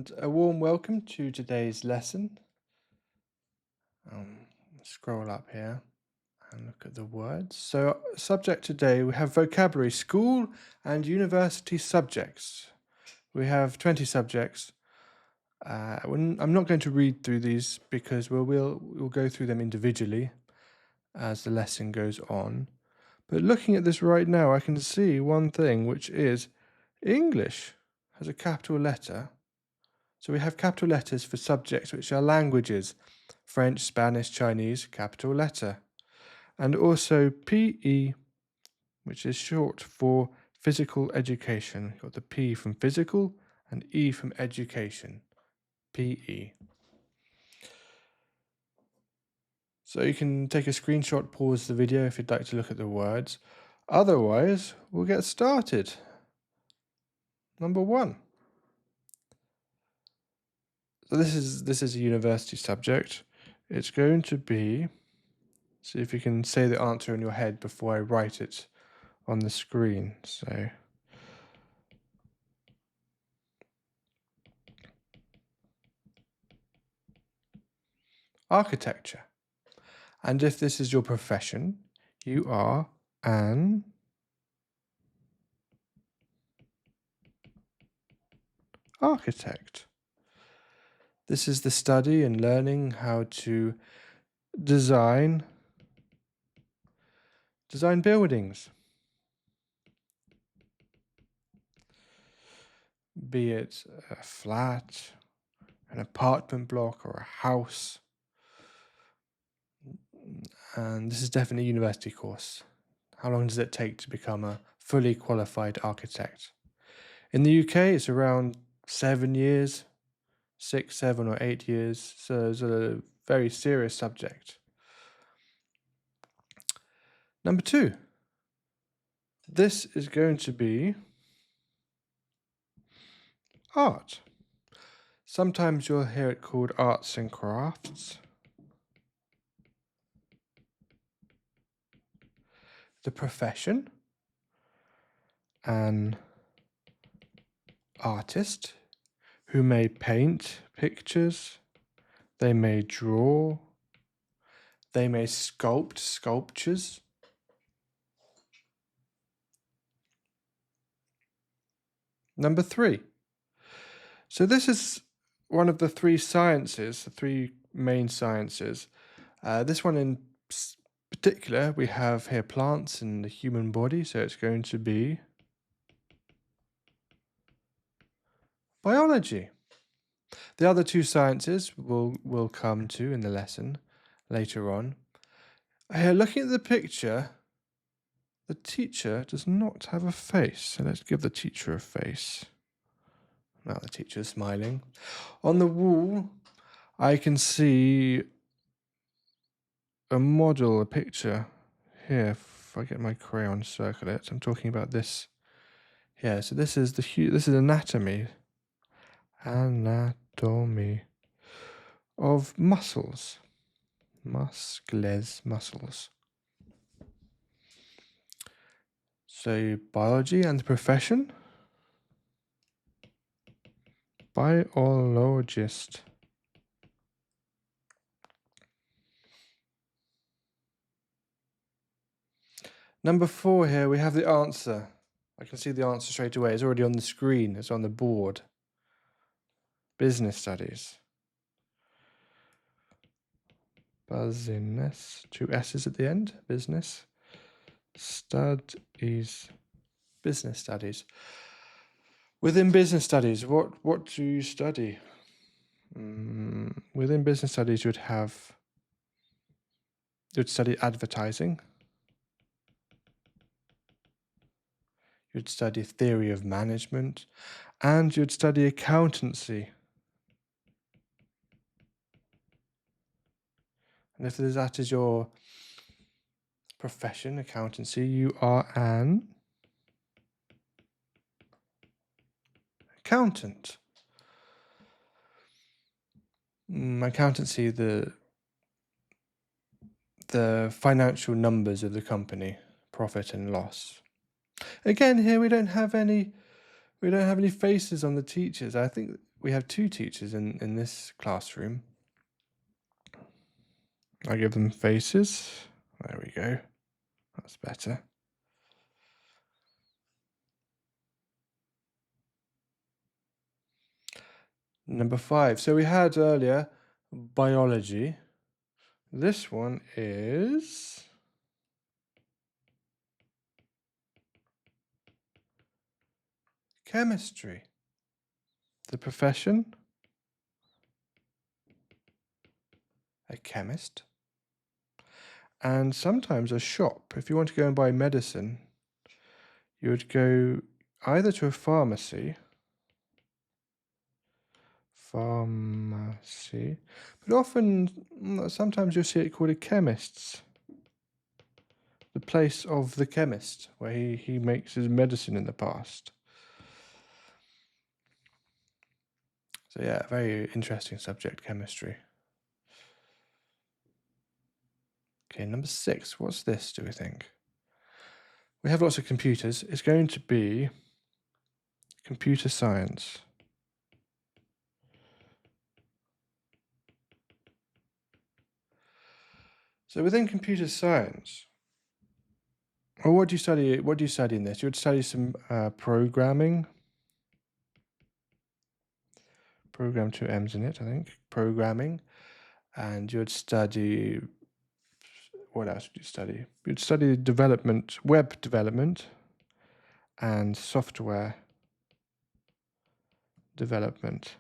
And a warm welcome to today's lesson. Scroll up here and look at the words. So, subject today we have vocabulary, school and university subjects. We have 20 subjects. I'm not going to read through these because we'll go through them individually as the lesson goes on. But looking at this right now, I can see one thing, which is English has a capital letter. So we have capital letters for subjects which are languages, French, Spanish, Chinese, capital letter. And also PE, which is short for physical education. You've got the P from physical and E from education, PE. So you can take a screenshot, pause the video if you'd like to look at the words. Otherwise, we'll get started. Number 1. So this is a university subject. It's going to be, see if you can say the answer in your head before I write it on the screen. So architecture. And if this is your profession, you are an architect. This is the study and learning how to design buildings. Be it a flat, an apartment block, or a house. And this is definitely a university course. How long does it take to become a fully qualified architect? In the UK, it's around 7 years, 6, 7, or 8 years. So it's a very serious subject. Number 2. This is going to be art. Sometimes you'll hear it called arts and crafts. The profession, an artist who may paint pictures, they may draw, they may sculpt sculptures. Number 3. So this is one of the 3 sciences, the 3 main sciences. This one in particular, we have here plants in the human body, so it's going to be biology. The other 2 sciences we'll come to in the lesson later on. Here, looking at the picture, the teacher does not have a face, so let's give the teacher a face. Now the teacher is smiling. On the wall, I can see a model, a picture. Here, if I get my crayon, circle it. I'm talking about this here. So this is anatomy. Anatomy of muscles. Muscles. So biology and the profession. Biologist. Number 4 here, we have the answer. I can see the answer straight away. It's already on the screen. It's on the board. Business studies. Business. 2 S's at the end. Business. Studies. Business studies. Within business studies, what do you study? Within business studies, you'd study advertising. You'd study theory of management, and you'd study accountancy. And if that is your profession, accountancy, you are an accountant. Accountancy, the financial numbers of the company, profit and loss. Again, here we don't have any faces on the teachers. I think we have two teachers in this classroom. I give them faces. There we go. That's better. Number 5. So we had earlier biology. This one is chemistry. The profession? A chemist. And sometimes a shop. If you want to go and buy medicine, you would go either to a pharmacy, but often, sometimes you'll see it called a chemist's. The place of the chemist, where he makes his medicine in the past. So yeah, very interesting subject, chemistry. Okay, number 6. What's this, do we think? We have lots of computers. It's going to be computer science. So within computer science, or what do you study? What do you study in this? You would study some programming. Program 2 M's in it, I think. Programming. And you would study, what else would you study? You'd study development, web development, and software development.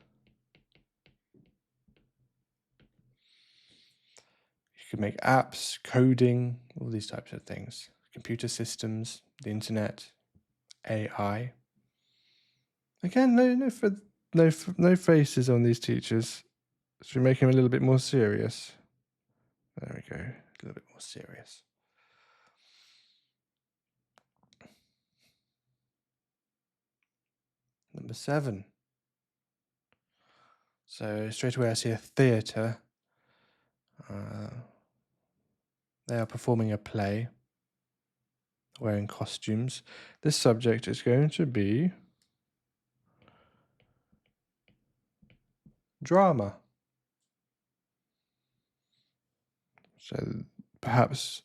You could make apps, coding, all these types of things. Computer systems, the internet, AI. Again, no faces on these teachers. Should we make him a little bit more serious? There we go, a little bit more serious. Number 7. So straight away I see a theatre. They are performing a play, wearing costumes. This subject is going to be drama. So perhaps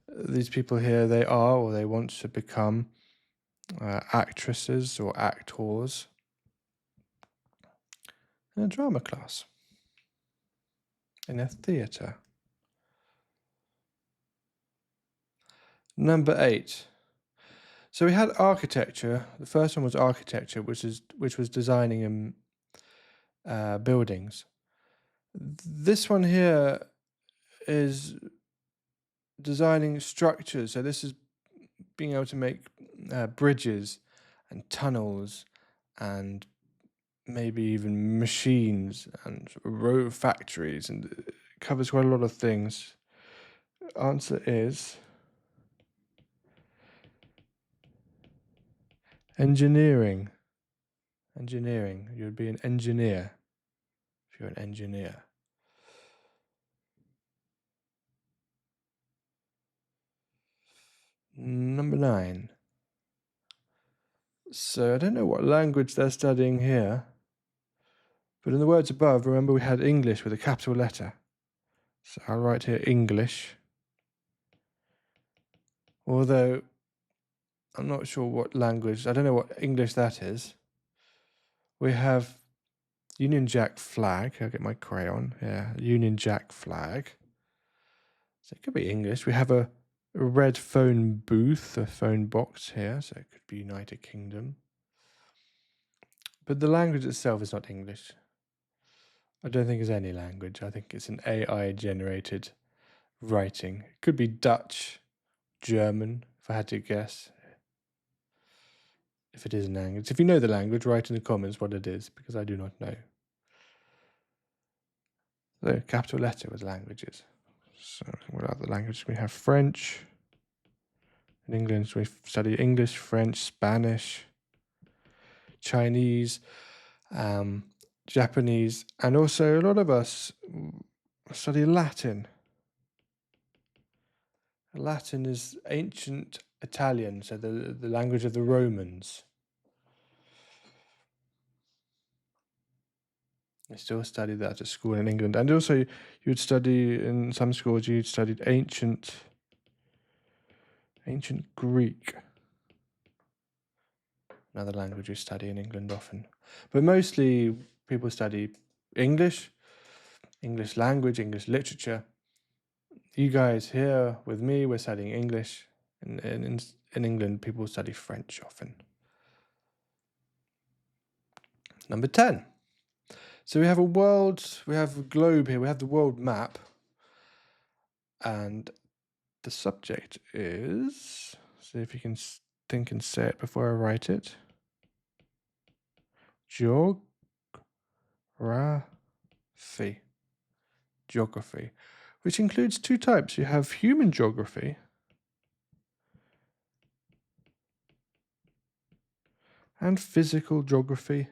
these people here, they are or they want to become actresses or actors in a drama class, in a theatre. Number 8. So we had architecture. The first one was architecture, which was designing buildings. This one here is designing structures. So this is being able to make bridges and tunnels and maybe even machines and road factories, and it covers quite a lot of things. Answer is engineering. Engineering. You'd be an engineer if you're an engineer. Number 9. So I don't know what language they're studying here, but in the words above, remember we had English with a capital letter. So I'll write here English. Although I'm not sure what language, I don't know what English that is. We have Union Jack flag. I'll get my crayon. Yeah, Union Jack flag. So it could be English. We have a red phone booth, a phone box here. So it could be United Kingdom. But the language itself is not English. I don't think it's any language. I think it's an AI-generated writing. It could be Dutch, German, if I had to guess. If it is a language. If you know the language, write in the comments what it is, because I do not know. So, capital letter with languages. So, what other languages? We have French. In England, we study English, French, Spanish, Chinese, Japanese, and also a lot of us study Latin. Latin is ancient Italian, so the language of the Romans. They still study that at school in England. And also, you'd study in some schools, you'd studied ancient Greek. Another language you study in England often. But mostly people study English language, English literature. You guys here with me, we're studying English. In England, people study French often. Number 10. So we have a globe here, we have the world map. And the subject is, see if you can think and say it before I write it. Geography, which includes two types. You have human geography and physical geography.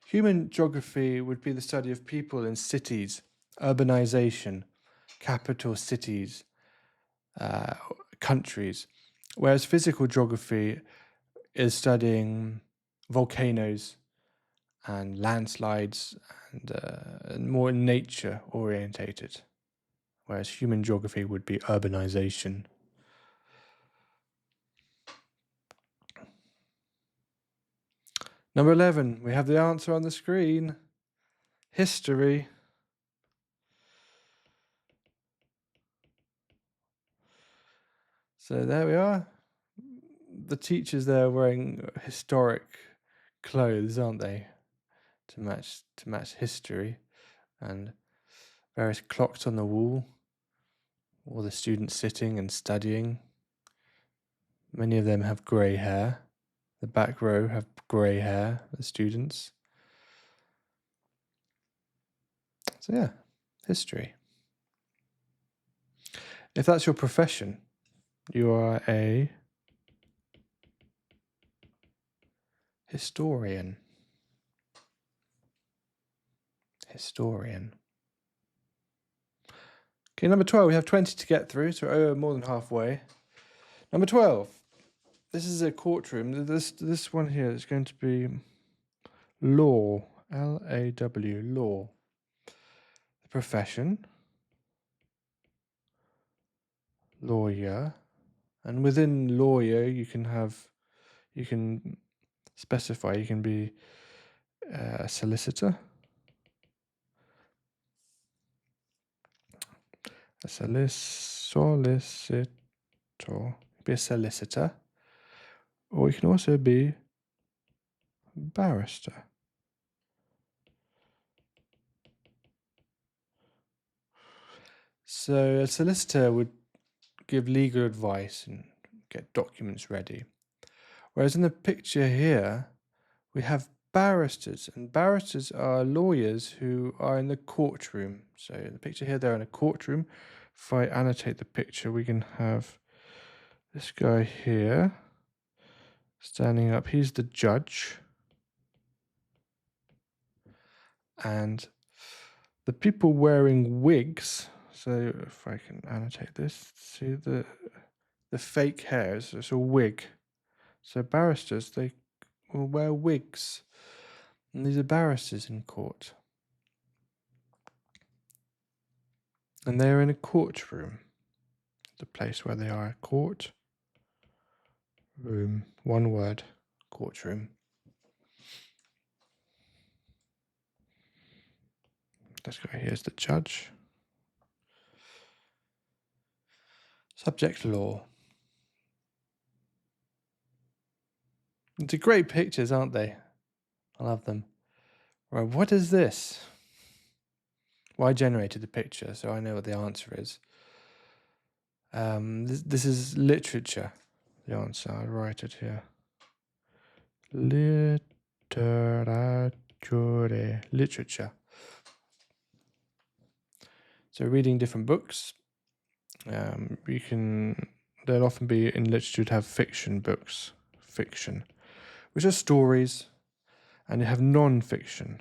Human geography would be the study of people in cities, urbanization, capital cities, countries, whereas physical geography is studying volcanoes and landslides and more nature orientated, whereas human geography would be urbanization. Number 11, we have the answer on the screen. History. So there we are. The teachers there wearing historic clothes, aren't they? To match history, and various clocks on the wall. All the students sitting and studying. Many of them have grey hair. The back row have grey hair, the students. So yeah, history. If that's your profession, you are a historian. Okay, number 12, we have 20 to get through, so we're more than halfway. Number 12, this is a courtroom. This one here is going to be law, L-A-W, law. The profession, lawyer, and within lawyer you can specify, you can be a solicitor, be a solicitor, or you can also be a barrister. So a solicitor would give legal advice and get documents ready. Whereas in the picture here, we have barristers, and barristers are lawyers who are in the courtroom. So in the picture here, they're in a courtroom. If I annotate the picture, we can have this guy here standing up. He's the judge. And the people wearing wigs, so if I can annotate this, see the fake hairs, it's a wig. So barristers, they will wear wigs. And these are barristers in court. And they are in a courtroom. The place where they are, a court room. One word, courtroom. This guy here is the judge. Subject law. They're great pictures, aren't they? I love them. Right, what is this? Well, I generated the picture, so I know what the answer is. This is literature. The answer, I'll write it here. Literature. So reading different books. There'll often be in literature to have fiction books, which are stories, and you have non-fiction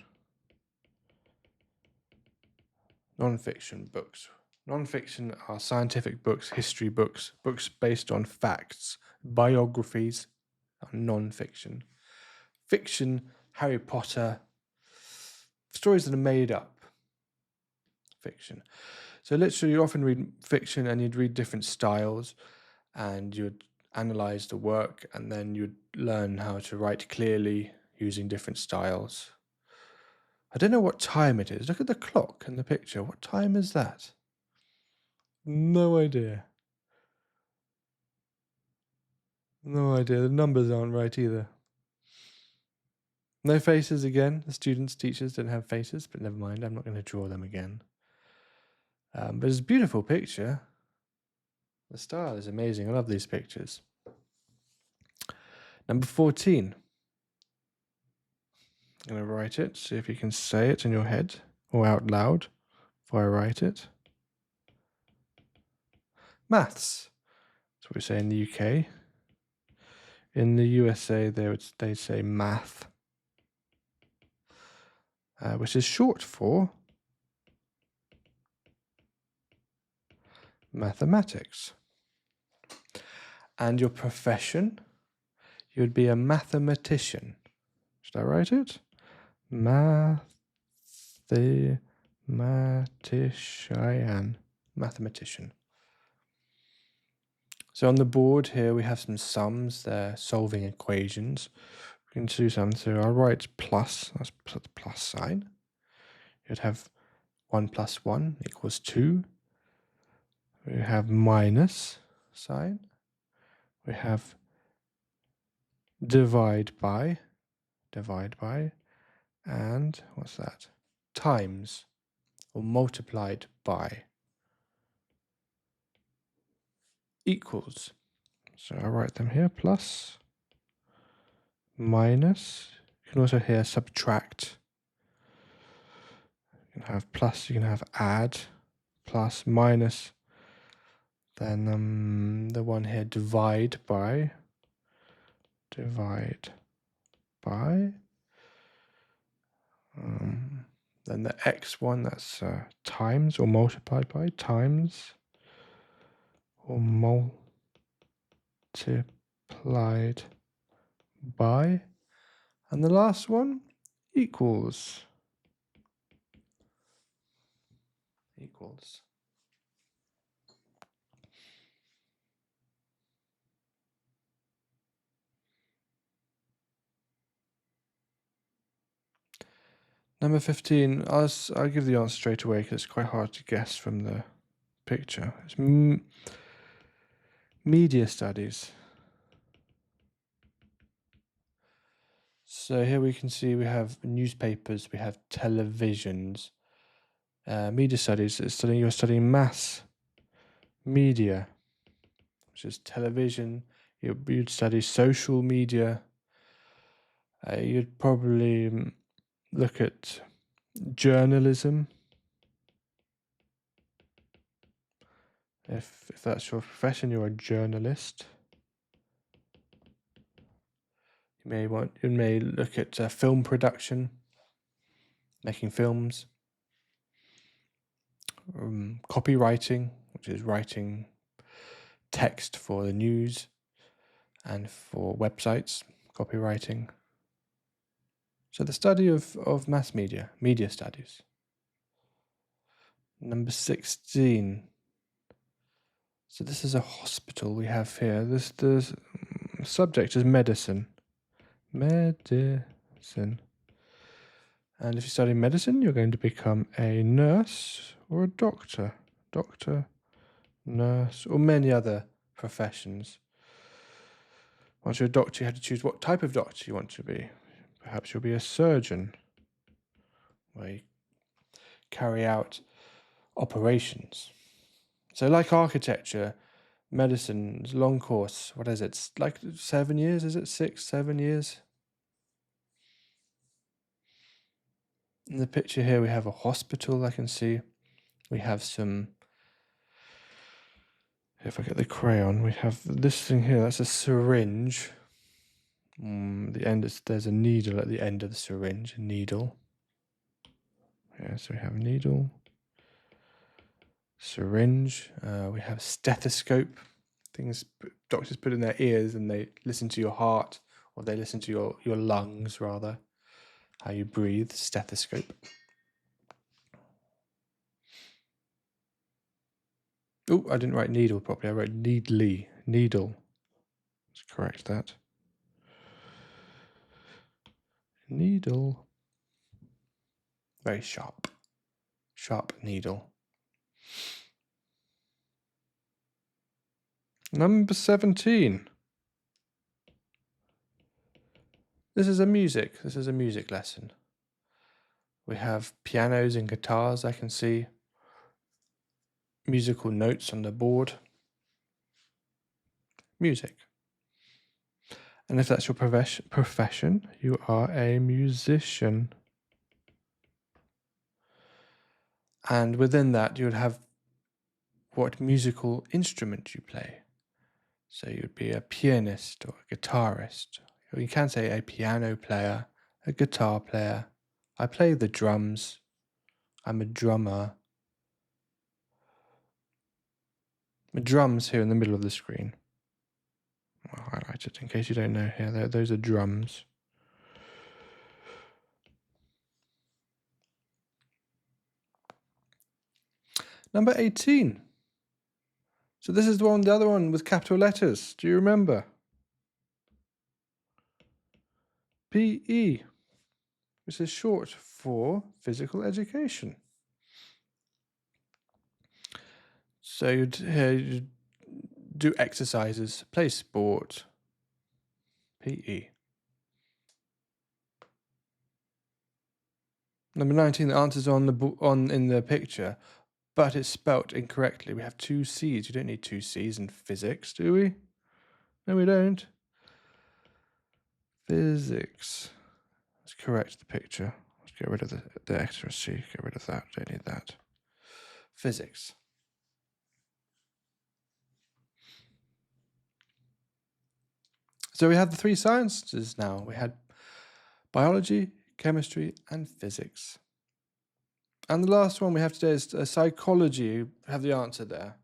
books, Non-fiction are scientific books, history books, books based on facts. Biographies are non-fiction. Fiction, Harry Potter, stories that are made up. Fiction. So literally, you often read fiction and you'd read different styles and you'd analyze the work and then you'd learn how to write clearly using different styles. I don't know what time it is. Look at the clock in the picture. What time is that? No idea. No idea. The numbers aren't right either. No faces again. The students, teachers didn't have faces, but never mind. I'm not going to draw them again. But it's a beautiful picture. The style is amazing. I love these pictures. Number 14. I'm going to write it. See if you can say it in your head or out loud before I write it. Maths. That's what we say in the UK. In the USA, they'd say math, which is short for mathematics. And your profession, you'd be a mathematician. Should I write it? Mathematician. So on the board here, we have some sums. They're solving equations. We can do some. So I'll write plus. Let's put the plus sign. You'd have 1 plus 1 equals 2. We have minus sign. We have divide by, and what's that? Times or multiplied by. Equals. So I write them here, plus, minus. You can also here subtract. You can have plus, you can have add, plus, minus. Then the one here, divide by. Then the x one, that's times or multiplied by, times or multiplied by. And the last one, equals. Number 15, I'll give the answer straight away because it's quite hard to guess from the picture. It's media studies. So here we can see we have newspapers, we have televisions. Media studies, you're studying mass media, which is television. You'd study social media. You'd probably look at journalism, if that's your profession, you're a journalist. You may look at film production, making films, copywriting, which is writing text for the news and for websites, copywriting. So the study of mass media studies. Number 16. So this is a hospital we have here. The subject is medicine. Medicine. And if you study medicine, you're going to become a nurse or a doctor. Doctor, nurse, or many other professions. Once you're a doctor, you have to choose what type of doctor you want to be. Perhaps you'll be a surgeon, where you carry out operations. So like architecture, medicine's long course. What is it? It's like 7 years, is it? 6, 7 years? In the picture here, we have a hospital, I can see. We have some, if I get the crayon, we have this thing here, that's a syringe. There's a needle at the end of the syringe, a needle. Yeah, so we have a needle, syringe. We have stethoscope, things doctors put in their ears and they listen to your heart, or they listen to your lungs rather, how you breathe. Stethoscope. Oh, I didn't write needle properly. I wrote needly. Needle. Let's correct that. Needle. Very sharp. Sharp needle. Number 17. This is a music lesson. We have pianos and guitars, I can see. Musical notes on the board. Music. And if that's your profession, you are a musician. And within that, you would have what musical instrument you play. So you'd be a pianist or a guitarist. Or you can say a piano player, a guitar player. I play the drums. I'm a drummer. The drums here in the middle of the screen. I'll highlight it in case you don't know here. Those are drums. Number 18. So this is the other one with capital letters. Do you remember? PE, which is short for physical education. So you'd do exercises, play sport, PE. Number 19, the answer's in the picture, but it's spelt incorrectly. We have two C's. You don't need two C's in physics, do we? No, we don't. Physics. Let's correct the picture. Let's get rid of the extra C. Get rid of that. Don't need that. Physics. So we have the three sciences now. We had biology, chemistry, and physics. And the last one we have today is psychology. You have the answer there.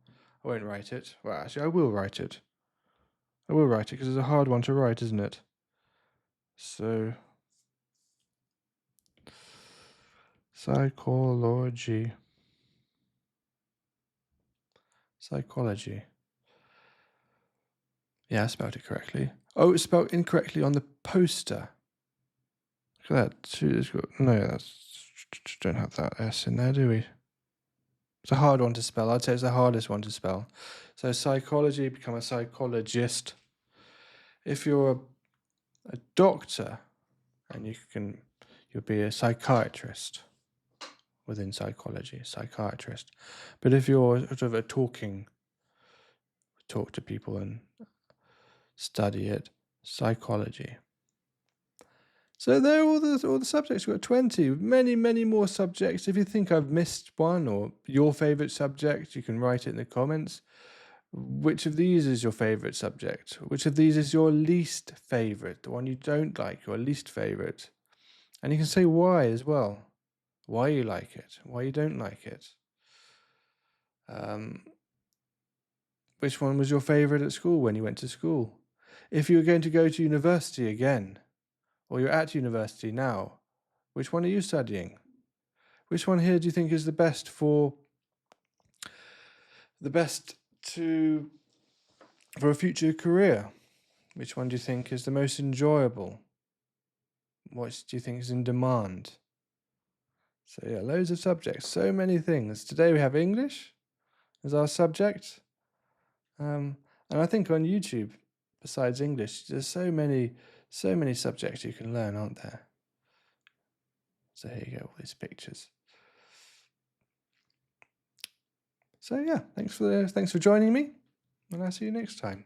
I won't write it. Well, actually, I will write it. I will write it because it's a hard one to write, isn't it? So, psychology. Psychology. Yeah, I spelled it correctly. Oh, it's spelled incorrectly on the poster. Look at that. No, don't have that S in there, do we? It's a hard one to spell. I'd say it's the hardest one to spell. So psychology, become a psychologist. If you're a doctor, and you'll be a psychiatrist within psychology, psychiatrist. But if you're sort of talk to people and study it, psychology. So there are all the subjects. We've got 20, many more subjects. If you think I've missed one or your favourite subject, you can write it in the comments. Which of these is your favourite subject? Which of these is your least favourite? The one you don't like, your least favourite? And you can say why as well. Why you like it, why you don't like it. Which one was your favourite at school when you went to school? If you were going to go to university again, or you're at university now, which one are you studying? Which one here do you think is the best for a future career? Which one do you think is the most enjoyable? What do you think is in demand? So yeah, loads of subjects, so many things. Today we have English as our subject. And I think on YouTube, besides English, there's so many subjects you can learn, aren't there? So here you go, all these pictures. So yeah, thanks for joining me, and I'll see you next time.